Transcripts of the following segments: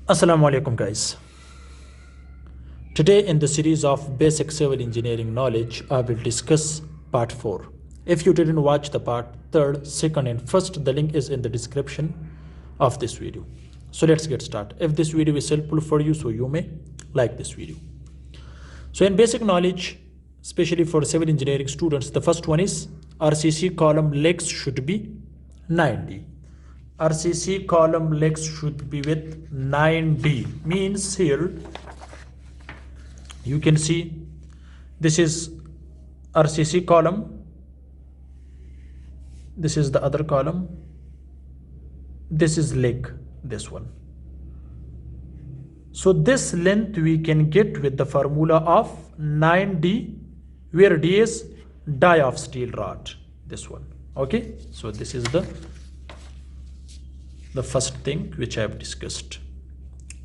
Assalamu alaikum guys. Today in the series of basic civil engineering knowledge, I will discuss part 4. If you didn't watch the part 3rd, 2nd and 1st, the link is in the description of this video. So let's get started. If this video is helpful for you, so you may like this video. So in basic knowledge, especially for civil engineering students, the first one is RCC column legs should be 9D. RCC column legs should be with 9D. Means here you can see this is RCC column, this is the other column, this is leg, this one. So this length we can get with the formula of 9D, where D is die of steel rod, this one. Okay, so this is the first thing which I have discussed.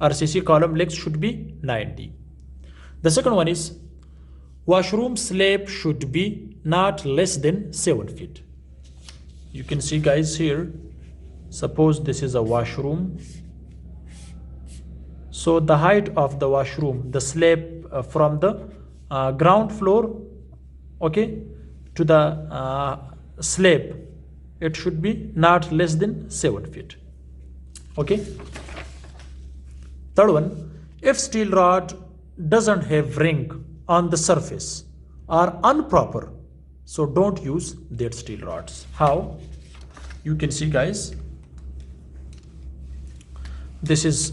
RCC column legs should be 9D. The second one is washroom slab should be not less than 7 feet. You can see guys here, suppose this is a washroom. So the height of the washroom, the slab from the ground floor, okay, to the slab, it should be not less than 7 feet. Okay. Third one, if steel rod doesn't have ring on the surface or improper, so don't use that steel rods. How? You can see guys, this is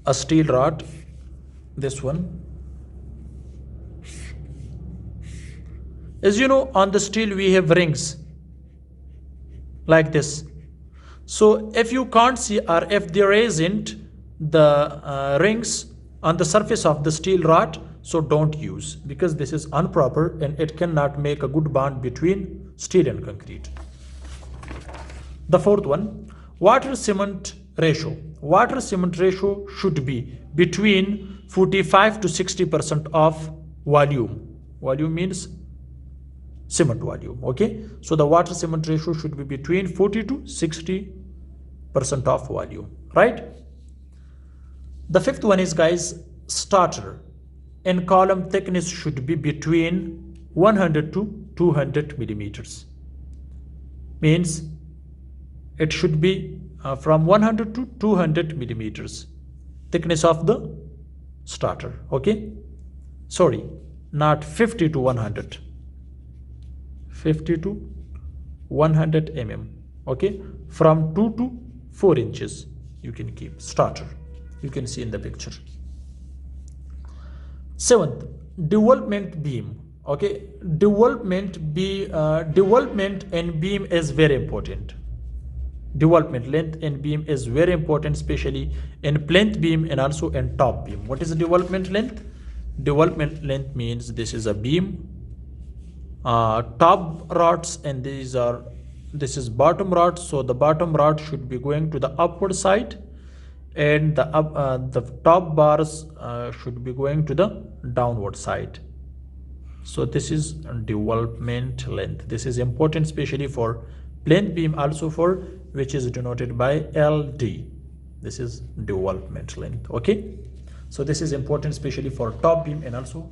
a steel rod, this one. As you know, on the steel we have rings like this. So if you can't see, or if there isn't the rings on the surface of the steel rod, so don't use, because this is improper and it cannot make a good bond between steel and concrete. The fourth one, water cement ratio. Water cement ratio should be between 45 to 60% of volume. Volume means cement volume. Okay, so the water cement ratio should be between 40 to 60% of volume, right? The fifth one is guys, starter and column thickness should be between 100 to 200 millimeters. Means it should be from 100 to 200 millimeters thickness of the starter. Okay, sorry, not 50 to 100, 50 to 100 mm. Okay, from 2 to 4 inches you can keep starter. You can see in the picture. Seventh, development beam. Okay, development and beam is very important. Development length and beam is very important, especially in plinth beam and also in top beam. What is the development length? Development length means this is a beam, top rods, and this is bottom rod. So the bottom rod should be going to the upward side, and the top bars should be going to the downward side. So this is development length. This is important especially for plinth beam, also for which is denoted by LD. This is development length. Okay, so this is important especially for top beam and also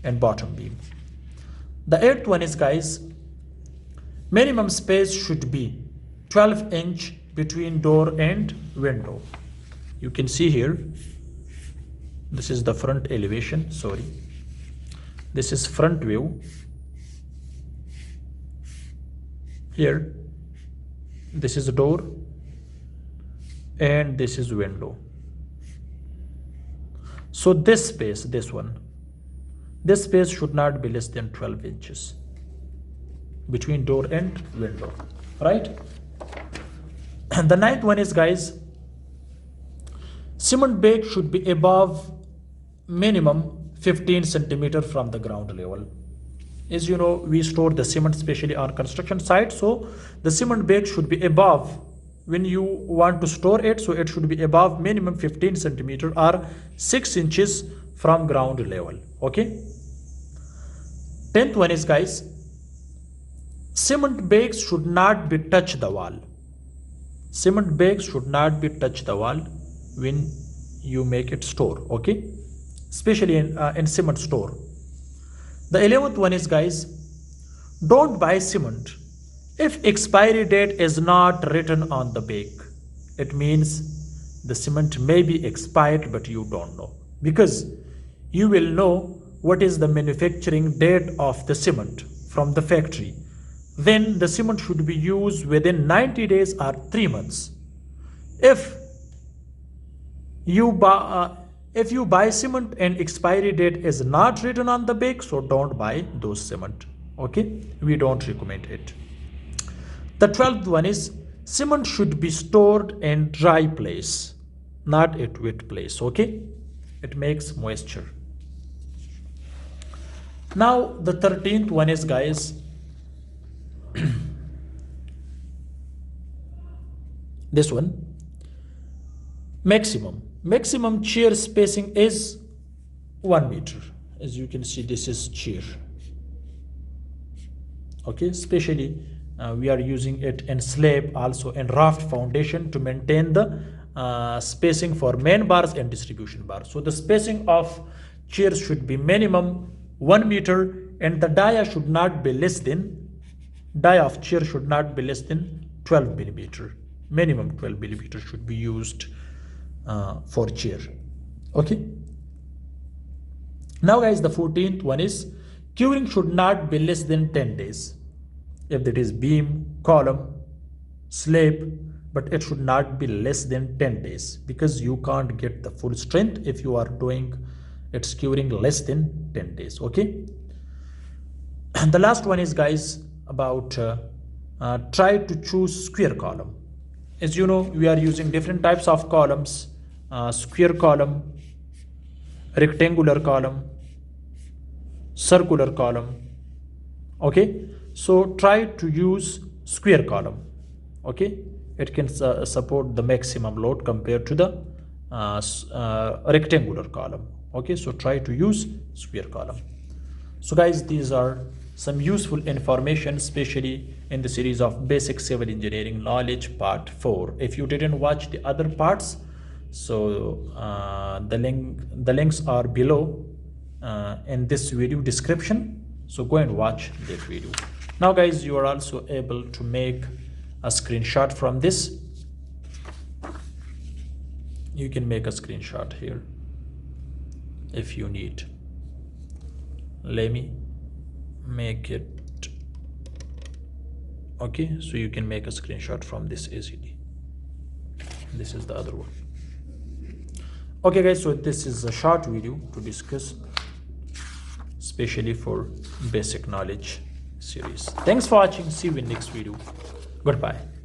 and bottom beam. The eighth one is guys, minimum space should be 12 inch between door and window. You can see here, this is the front elevation, sorry, this is front view. Here this is a door and this is window. So this space, this space should not be less than 12 inches between door and window, right? And the ninth one is guys, cement bag should be above minimum 15 centimeter from the ground level. As you know, we store the cement especially on construction site, so the cement bag should be above, when you want to store it, so it should be above minimum 15 centimeter or 6 inches from ground level. Okay, 10th one is guys, cement bags should not be touch the wall. Cement bags should not be touch the wall when you make it store, okay, especially in cement store. The 11th one is, guys, don't buy cement if expiry date is not written on the bag. It means the cement may be expired but you don't know, because you will know what is the manufacturing date of the cement from the factory. Then the cement should be used within 90 days or 3 months. If you buy cement and expiry date is not written on the bag, so don't buy those cement, okay, we don't recommend it. The 12th one is, cement should be stored in dry place, not at wet place, okay, it makes moisture. Now the 13th one is, guys, this one, maximum chair spacing is 1 meter. As you can see, this is chair, okay, especially we are using it in slab, also in raft foundation, to maintain the spacing for main bars and distribution bars. So the spacing of chairs should be minimum 1 meter, and the dia should not be less than, dia of chair should not be less than 12 millimeter. Minimum 12 millimeter should be used for chair, okay. Now, guys, the 14th one is, curing should not be less than 10 days. If that is beam, column, slab, but it should not be less than 10 days, because you can't get the full strength if you are doing its curing less than 10 days, okay. And the last one is, guys, about try to choose square column. As you know, we are using different types of columns, square column, rectangular column, circular column, okay. So try to use square column, okay, it can support the maximum load compared to the rectangular column, okay. So try to use square column. So, guys, these are some useful information, especially in the series of basic civil engineering knowledge part 4. If you didn't watch the other parts, so the links are below in this video description, so go and watch that video. Now, guys, you are also able to make a screenshot from this. You can make a screenshot here if you need. Let me make it, okay, so you can make a screenshot from this easily. This is the other one, okay, guys. So this is a short video to discuss, especially for basic knowledge series. Thanks for watching. See you in next video. Goodbye.